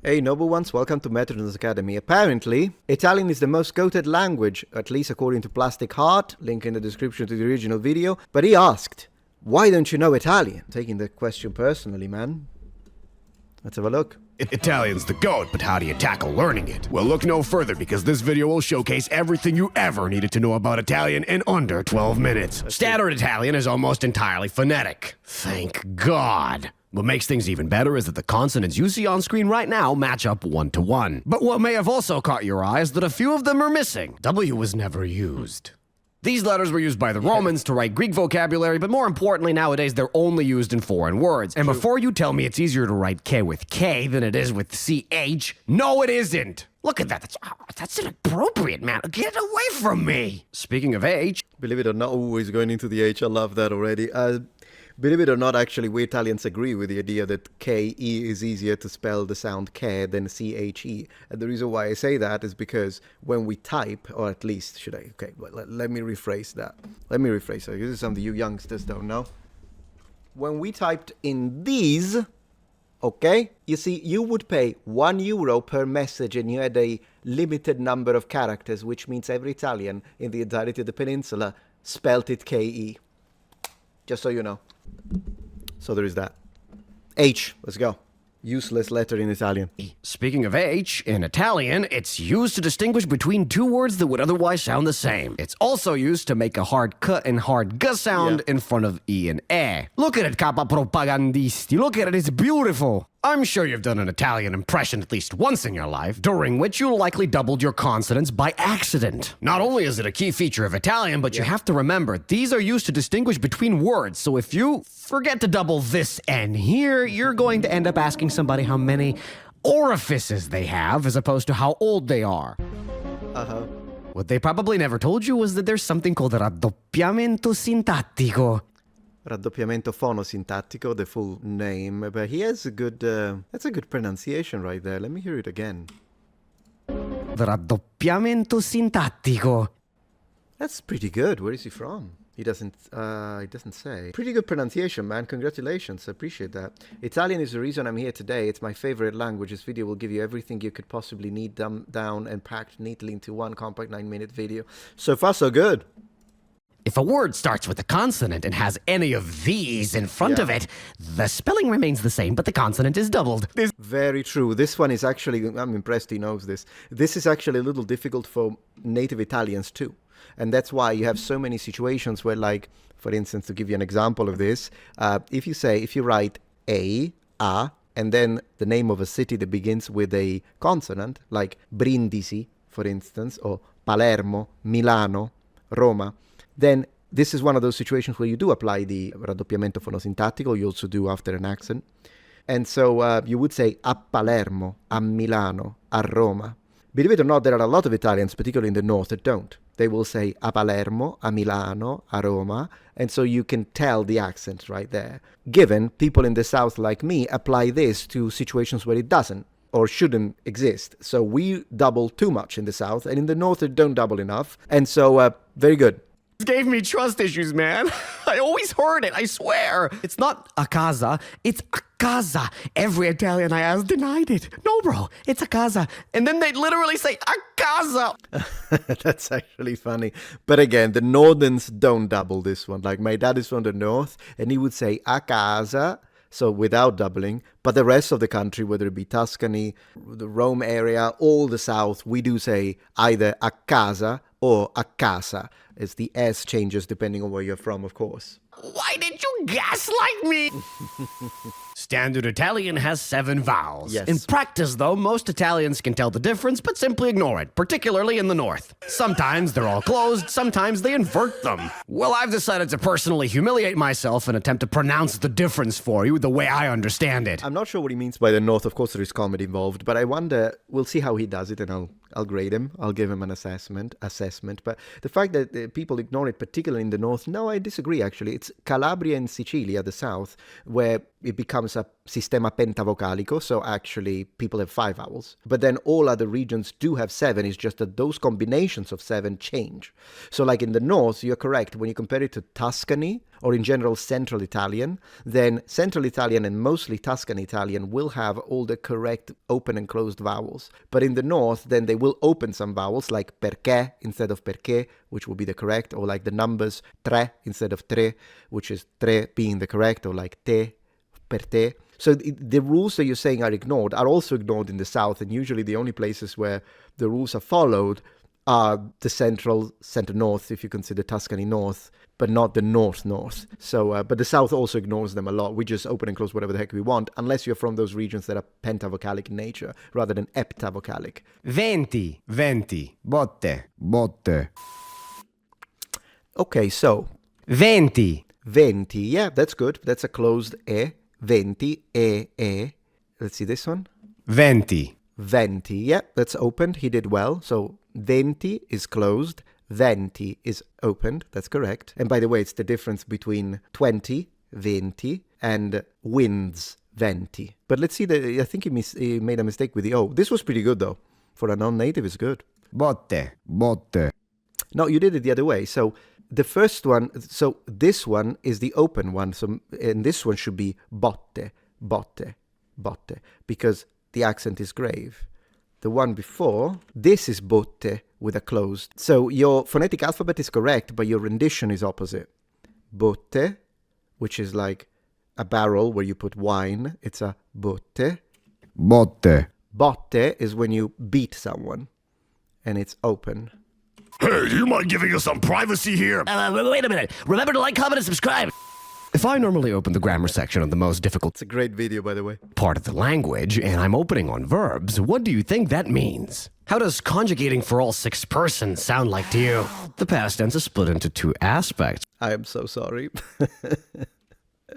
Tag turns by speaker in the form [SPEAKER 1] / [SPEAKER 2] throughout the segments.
[SPEAKER 1] Hey noble ones, welcome to Metatron's Academy. Apparently, Italian is the most quoted language, at least according to Plastic Heart, link in the description to the original video. But he asked, why don't you know Italian? Taking the question personally, man. Let's have a look.
[SPEAKER 2] Italian's the goat, but how do you tackle learning it? Well, look no further because this video will showcase everything you ever needed to know about Italian in under 12 minutes. Standard Italian is almost entirely phonetic. Thank God. What makes things even better is that the consonants you see on screen right now match up one-to-one. But what may have also caught your eye is that a few of them are missing. W was never used. These letters were used by the Romans to write Greek vocabulary, but more importantly, nowadays they're only used in foreign words. And before you tell me it's easier to write K with K than it is with CH, no it isn't! Look at that, that's inappropriate, man. Get away from me! Speaking of H...
[SPEAKER 1] Believe it or not, always going into the H, I love that already. Believe it or not, actually, we Italians agree with the idea that K-E is easier to spell the sound K than C-H-E. And the reason why I say that is because when we type, or at least, should I? Okay, well, let me rephrase that. This is something you youngsters don't know. When we typed in these, okay, you see, you would pay €1 per message and you had a limited number of characters, which means every Italian in the entirety of the peninsula spelt it K-E. Just so you know. So there is that. H, let's go. Useless letter in Italian.
[SPEAKER 2] Speaking of H, in Italian, it's used to distinguish between two words that would otherwise sound the same. It's also used to make a hard K and hard G sound in front of E and E. Look at it, capa propagandisti. Look at it, it's beautiful. I'm sure you've done an Italian impression at least once in your life, during which you likely doubled your consonants by accident. Not only is it a key feature of Italian, but you have to remember, these are used to distinguish between words, so if you forget to double this N here, you're going to end up asking somebody how many orifices they have, as opposed to how old they are. What they probably never told you was that there's something called raddoppiamento sintattico.
[SPEAKER 1] Raddoppiamento fonosintattico, the full name, but he has a good, that's a good pronunciation right there. Let me hear it again.
[SPEAKER 2] Raddoppiamento sintattico.
[SPEAKER 1] That's pretty good. Where is he from? He doesn't say. Pretty good pronunciation, man. Congratulations. I appreciate that. Italian is the reason I'm here today. It's my favorite language. This video will give you everything you could possibly need down and packed neatly into one compact 9-minute video. So far, so good.
[SPEAKER 2] If a word starts with a consonant and has any of these in front of it, the spelling remains the same, but the consonant is doubled.
[SPEAKER 1] Very true. This one is actually, I'm impressed he knows this. This is actually a little difficult for native Italians too. And that's why you have so many situations where, like, for instance, to give you an example of this, if you write a, and then the name of a city that begins with a consonant, like Brindisi, for instance, or Palermo, Milano, Roma, then this is one of those situations where you do apply the raddoppiamento fonosintattico, you also do after an accent. And so you would say a Palermo, a Milano, a Roma. Believe it or not, there are a lot of Italians, particularly in the north, that don't. They will say a Palermo, a Milano, a Roma, and so you can tell the accent right there. Given people in the south like me apply this to situations where it doesn't or shouldn't exist. So we double too much in the south, and in the north it don't double enough. And so, very good.
[SPEAKER 2] Gave me trust issues, man. I always heard it, I swear. It's not a casa, it's a casa. Every Italian I asked denied it. No, bro, it's a casa. And then they literally say a casa.
[SPEAKER 1] That's actually funny. But again, the northerns don't double this one. Like, my dad is from the north, and he would say a casa, so without doubling. But the rest of the country, whether it be Tuscany, the Rome area, all the south, we do say either a casa or a casa, as the S changes depending on where you're from, of course.
[SPEAKER 2] Why did you gaslight me? Standard Italian has 7 vowels.
[SPEAKER 1] Yes.
[SPEAKER 2] In practice, though, most Italians can tell the difference, but simply ignore it, particularly in the north. Sometimes they're all closed, sometimes they invert them. Well, I've decided to personally humiliate myself and attempt to pronounce the difference for you the way I understand it.
[SPEAKER 1] I'm not sure what he means by the north. Of course, there is comedy involved, but I wonder, we'll see how he does it, and I'll grade him. I'll give him an assessment. But the fact that people ignore it, particularly in the north, no, I disagree, actually. It's Calabria and Sicilia, the south, where it becomes a sistema pentavocalico, so actually people have 5 vowels. But then all other regions do have 7, it's just that those combinations of 7 change. So like in the north, you're correct, when you compare it to Tuscany, or in general Central Italian, then Central Italian and mostly Tuscan Italian will have all the correct open and closed vowels. But in the north, then they will open some vowels like perché instead of perché, which will be the correct, or like the numbers tre instead of tre, which is tre being the correct, or like te, per te. So the rules that you're saying are ignored are also ignored in the south, and usually the only places where the rules are followed are the center north, if you consider Tuscany north, but not the north. So, but the south also ignores them a lot. We just open and close whatever the heck we want, unless you're from those regions that are pentavocalic in nature rather than heptavocalic.
[SPEAKER 2] Venti, botte.
[SPEAKER 1] Okay, so
[SPEAKER 2] Venti.
[SPEAKER 1] Yeah, that's good. That's a closed e. Venti, e. Let's see this one.
[SPEAKER 2] Venti.
[SPEAKER 1] Yeah, that's opened. He did well. So venti is closed. Venti is opened. That's correct. And by the way, it's the difference between 20, venti, and winds, venti. But let's see, I think he made a mistake with the O. This was pretty good, though. For a non-native, it's good.
[SPEAKER 2] Botte.
[SPEAKER 1] No, you did it the other way. So the first one, so this one is the open one. So, and this one should be botte, because the accent is grave. The one before, this is botte with a closed. So your phonetic alphabet is correct, but your rendition is opposite. Botte, which is like a barrel where you put wine. It's a botte.
[SPEAKER 2] Botte.
[SPEAKER 1] Botte is when you beat someone, and it's open.
[SPEAKER 3] Hey, do you mind giving us some privacy here?
[SPEAKER 4] Wait a minute. Remember to like, comment, and subscribe.
[SPEAKER 2] If I normally open the grammar section on the most difficult
[SPEAKER 1] It's a great video, by the way.
[SPEAKER 2] part of the language, and I'm opening on verbs, what do you think that means? How does conjugating for all 6 persons sound like to you? The past tense is split into 2 aspects.
[SPEAKER 1] I am so sorry.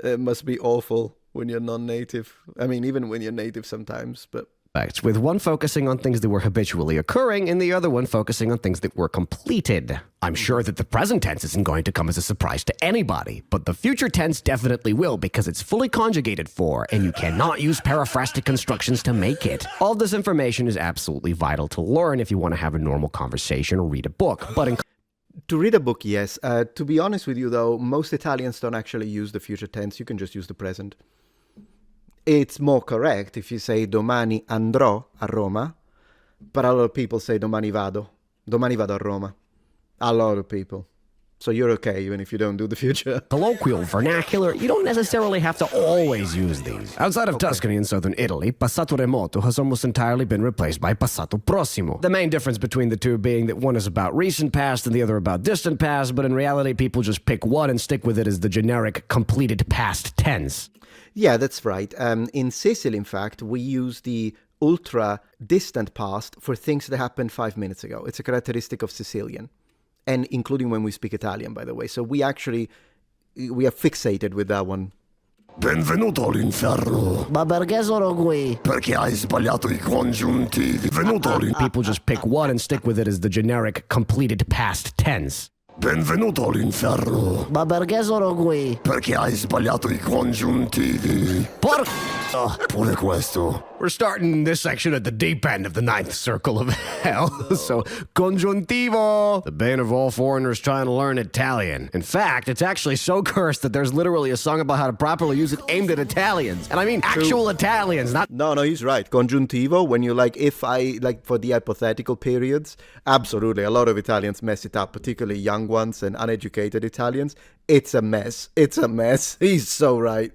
[SPEAKER 1] It must be awful when you're non-native. I mean, even when you're native sometimes, but...
[SPEAKER 2] With one focusing on things that were habitually occurring and the other one focusing on things that were completed. I'm sure that the present tense isn't going to come as a surprise to anybody, but the future tense definitely will because it's fully conjugated for, and you cannot use paraphrastic constructions to make it. All this information is absolutely vital to learn if you want to have a normal conversation or read a book, but in
[SPEAKER 1] To read a book, yes. To be honest with you, though, most Italians don't actually use the future tense. You can just use the present. It's more correct if you say domani andrò a Roma, but a lot of people say domani vado a Roma. A lot of people. So you're okay even if you don't do the future.
[SPEAKER 2] colloquial vernacular, you don't necessarily have to always use these. Outside of Tuscany and southern Italy, passato remoto has almost entirely been replaced by passato prossimo. The main difference between the two being that one is about recent past and the other about distant past, but in reality people just pick one and stick with it as the generic completed past tense.
[SPEAKER 1] Yeah, that's right. In Sicily, in fact, we use the ultra-distant past for things that happened 5 minutes ago. It's a characteristic of Sicilian, and including when we speak Italian, by the way. So we are fixated with that one.
[SPEAKER 3] Benvenuto all'inferno.
[SPEAKER 4] Ma perché sono qui?
[SPEAKER 3] Perché hai sbagliato I congiuntivi. Venuto all'inferno.
[SPEAKER 2] People just pick one and stick with it as the generic completed past tense.
[SPEAKER 3] Benvenuto all'inferno.
[SPEAKER 4] Ma perché sono qui?
[SPEAKER 3] Perché hai sbagliato I congiuntivi. Pure questo.
[SPEAKER 2] We're starting this section at the deep end of the 9th circle of hell. So, congiuntivo, the bane of all foreigners trying to learn Italian. In fact, it's actually so cursed that there's literally a song about how to properly use it aimed at Italians. And I mean actual Italians, not...
[SPEAKER 1] No, he's right. Congiuntivo, when you for the hypothetical periods, absolutely. A lot of Italians mess it up, particularly young ones and uneducated Italians. It's a mess. He's so right.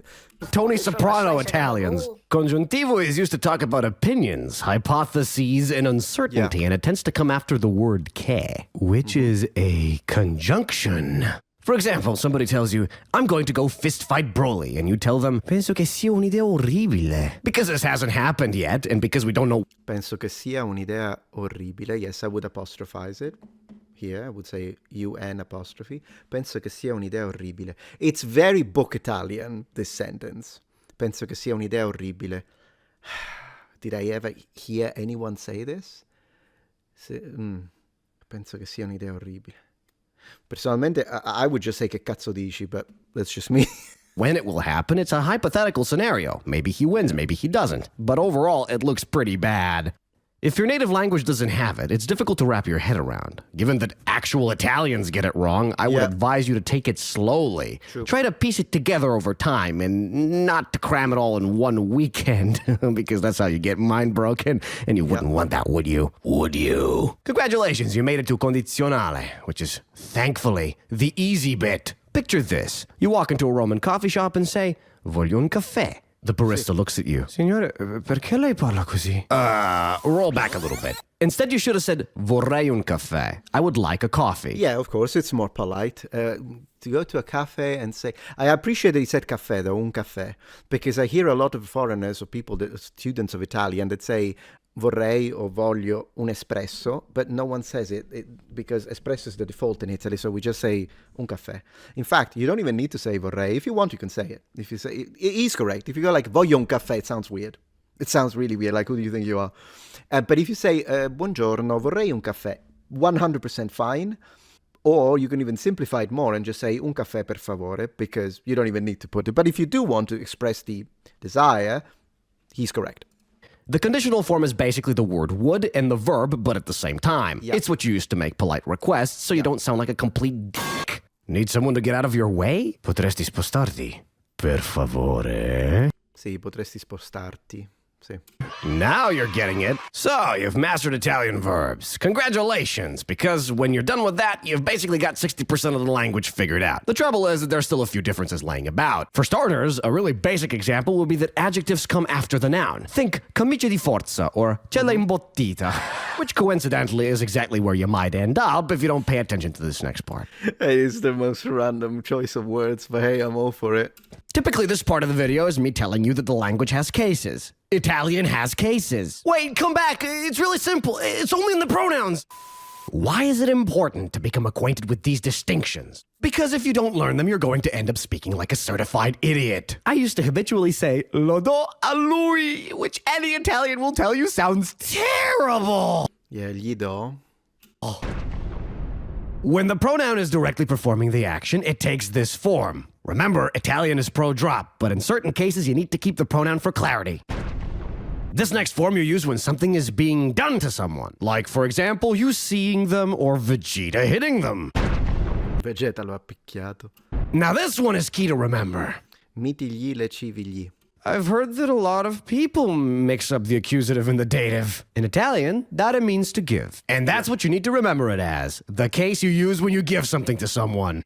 [SPEAKER 2] Tony Soprano Italians. Congiuntivo is used to talk about opinions, hypotheses, and uncertainty, and it tends to come after the word che, which is a conjunction. For example, somebody tells you, I'm going to go fist fight Broly, and you tell them, penso che sia un'idea orribile. Because this hasn't happened yet, and because we don't know...
[SPEAKER 1] Penso che sia un'idea orribile. Yes, I would apostrophize it. Here, I would say UN apostrophe. Penso che sia un'idea orribile. It's very book Italian, this sentence. Penso che sia un'idea orribile. Did I ever hear anyone say this? Penso che sia un'idea orribile. Personalmente, I would just say che cazzo dici, but that's just me.
[SPEAKER 2] When it will happen, it's a hypothetical scenario. Maybe he wins, maybe he doesn't. But overall, it looks pretty bad. If your native language doesn't have it, it's difficult to wrap your head around. Given that actual Italians get it wrong, I would advise you to take it slowly.
[SPEAKER 1] True.
[SPEAKER 2] Try to piece it together over time and not to cram it all in one weekend, because that's how you get mind broken, and you wouldn't want that, would you? Would you? Congratulations, you made it to Condizionale, which is, thankfully, the easy bit. Picture this. You walk into a Roman coffee shop and say, "Voglio un caffè." The barista looks at you. Signore, perché lei parla così? Roll back a little bit. Instead, you should have said, "Vorrei un caffè." I would like a coffee.
[SPEAKER 1] Yeah, of course, it's more polite to go to a cafe and say. I appreciate that he said caffè, though, un caffè, because I hear a lot of foreigners or people, students of Italian, that say vorrei or voglio un espresso, but no one says it because espresso is the default in Italy, so we just say un caffè. In fact, you don't even need to say vorrei. If you want, you can say it. If you say it is correct. If you go like voglio un caffè, it sounds weird. It sounds really weird. Like, who do you think you are? But if you say buongiorno, vorrei un caffè, 100% fine. Or you can even simplify it more and just say un caffè per favore, because you don't even need to put it. But if you do want to express the desire, he's correct.
[SPEAKER 2] The conditional form is basically the word would and the verb, but at the same time.
[SPEAKER 1] Yeah.
[SPEAKER 2] It's what you use to make polite requests, so you don't sound like a complete dick. Need someone to get out of your way? Potresti spostarti? Per favore?
[SPEAKER 1] Sì, potresti spostarti. Sì.
[SPEAKER 2] Now you're getting it. So, you've mastered Italian verbs. Congratulations, because when you're done with that, you've basically got 60% of the language figured out. The trouble is that there's still a few differences laying about. For starters, a really basic example would be that adjectives come after the noun. Think camicia di forza or cella imbottita, which coincidentally is exactly where you might end up if you don't pay attention to this next part.
[SPEAKER 1] It is the most random choice of words, but hey, I'm all for it.
[SPEAKER 2] Typically, this part of the video is me telling you that the language has cases. Italian has cases. Wait, come back. It's really simple. It's only in the pronouns. Why is it important to become acquainted with these distinctions? Because if you don't learn them, you're going to end up speaking like a certified idiot. I used to habitually say, "Lo do a lui," which any Italian will tell you sounds terrible.
[SPEAKER 1] Yeah, gli do.
[SPEAKER 2] When the pronoun is directly performing the action, it takes this form. Remember, Italian is pro-drop, but in certain cases you need to keep the pronoun for clarity. This next form you use when something is being done to someone. Like, for example, you seeing them or Vegeta hitting them.
[SPEAKER 1] Vegeta lo ha picchiato.
[SPEAKER 2] Now this one is key to remember.
[SPEAKER 1] Mitigli le civigli.
[SPEAKER 2] I've heard that a lot of people mix up the accusative and the dative. In Italian, dare means to give. And that's what you need to remember it as. The case you use when you give something to someone.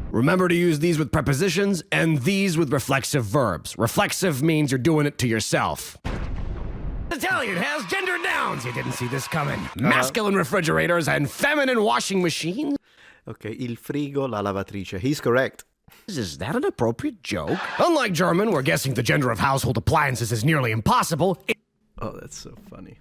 [SPEAKER 2] Remember to use these with prepositions and these with reflexive verbs. Reflexive means you're doing it to yourself. Italian has gendered nouns. You didn't see this coming. Masculine refrigerators and feminine washing machines.
[SPEAKER 1] Okay, il frigo, la lavatrice. He's correct.
[SPEAKER 2] Is that an appropriate joke? Unlike German, where guessing the gender of household appliances is nearly impossible,
[SPEAKER 1] Oh, that's so funny.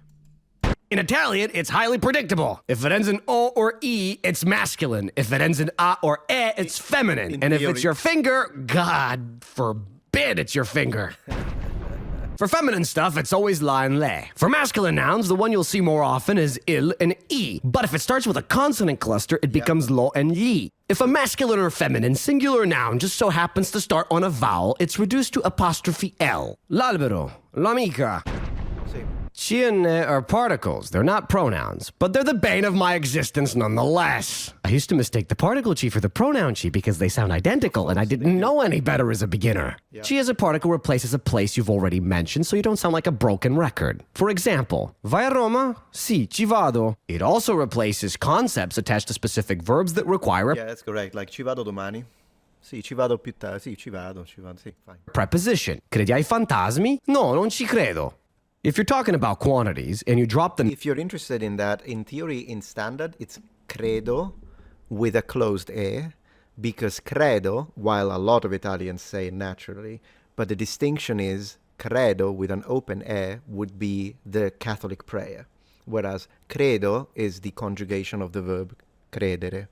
[SPEAKER 2] in Italian, it's highly predictable. If it ends in O or E, it's masculine. If it ends in A or E, it's feminine. And if it's your finger, God forbid it's your finger. For feminine stuff, it's always la and le. For masculine nouns, the one you'll see more often is il and e. But if it starts with a consonant cluster, it becomes lo and li. If a masculine or feminine singular noun just so happens to start on a vowel, it's reduced to apostrophe L. L'albero, l'amica.
[SPEAKER 1] Sì.
[SPEAKER 2] Chi and ne are particles. They're not pronouns, but they're the bane of my existence nonetheless. I used to mistake the particle chi for the pronoun chi because they sound identical, and I didn't know any better as a beginner. Chi as a particle replaces a place you've already mentioned, so you don't sound like a broken record. For example, vai a Roma? Sì, ci vado. It also replaces concepts attached to specific verbs that require a
[SPEAKER 1] Yeah, that's correct. Like, ci vado domani. Sì, ci vado più tardi. Sì, ci vado. Sì, fine.
[SPEAKER 2] preposition. Credi ai fantasmi? No, non ci credo. If you're talking about quantities and you drop the
[SPEAKER 1] If you're interested in that, in theory, in standard, it's credo with a closed e, because credo, while a lot of Italians say it naturally, but the distinction is credo with an open e would be the Catholic prayer, whereas credo is the conjugation of the verb credere.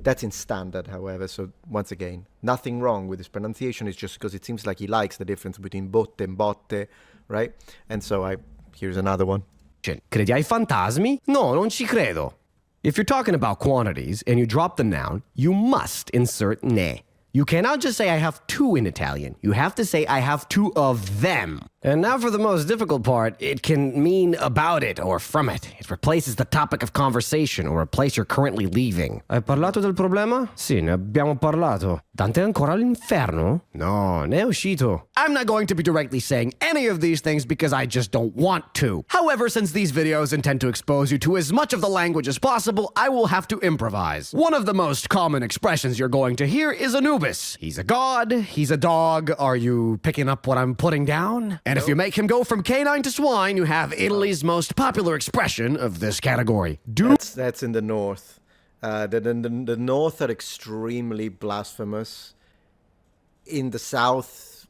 [SPEAKER 1] That's in standard, however, so once again, nothing wrong with this pronunciation. It's just because it seems like he likes the difference between botte and botte, right? And so here's another one.
[SPEAKER 2] credi ai fantasmi? No, non ci credo. If you're talking about quantities and you drop the noun, you must insert ne. You cannot just say I have two in Italian. You have to say I have two of them. And now for the most difficult part, it can mean about it or from it. It replaces the topic of conversation or a place you're currently leaving. Hai parlato del problema? Sì, ne abbiamo parlato. Dante è ancora all'inferno? No, ne è uscito. I'm not going to be directly saying any of these things because I just don't want to. However, since these videos intend to expose you to as much of the language as possible, I will have to improvise. One of the most common expressions you're going to hear is Anubis. He's a god, he's a dog. Are you picking up what I'm putting down? And if you make him go from canine to swine, you have Italy's most popular expression of this category.
[SPEAKER 1] That's in the north. The north are extremely blasphemous. In the south,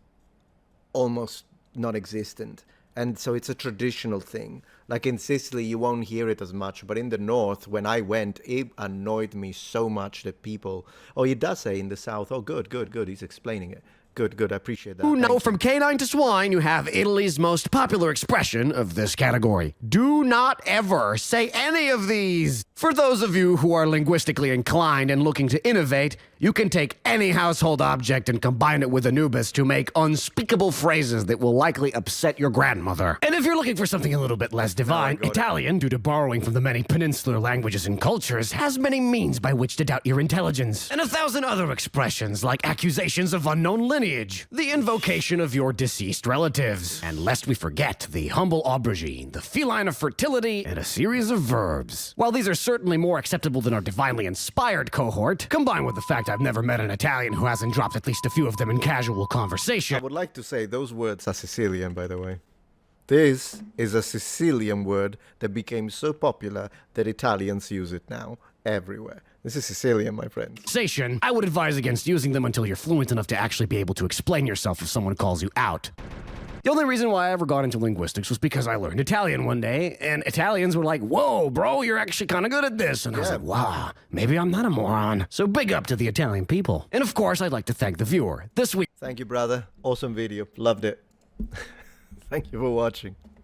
[SPEAKER 1] almost non-existent. And so it's a traditional thing. Like in Sicily, you won't hear it as much. But in the north, when I went, it annoyed me so much that people... Oh, he does say in the south, oh, good. He's explaining it. Good. I appreciate that.
[SPEAKER 2] Who know from canine to swine, you have Italy's most popular expression of this category. Do not ever say any of these. For those of you who are linguistically inclined and looking to innovate, you can take any household object and combine it with Anubis to make unspeakable phrases that will likely upset your grandmother. And if you're looking for something a little bit less divine, Italian, due to borrowing from the many peninsular languages and cultures, has many means by which to doubt your intelligence. And 1,000 other expressions like accusations of unknown lineage, the invocation of your deceased relatives, and lest we forget, the humble aubergine, the feline of fertility, and a series of verbs. While these are certainly more acceptable than our divinely inspired cohort, combined with the fact I've never met an Italian who hasn't dropped at least a few of them in casual conversation.
[SPEAKER 1] I would like to say those words are Sicilian, by the way. This is a Sicilian word that became so popular that Italians use it now everywhere. This is Sicilian, my friend.
[SPEAKER 2] I would advise against using them until you're fluent enough to actually be able to explain yourself if someone calls you out. The only reason why I ever got into linguistics was because I learned Italian one day, and Italians were like, whoa, bro, you're actually kind of good at this. And I was like, wow, maybe I'm not a moron. So big up to the Italian people. And of course, I'd like to thank the viewer. This week...
[SPEAKER 1] Thank you, brother. Awesome video. Loved it. Thank you for watching.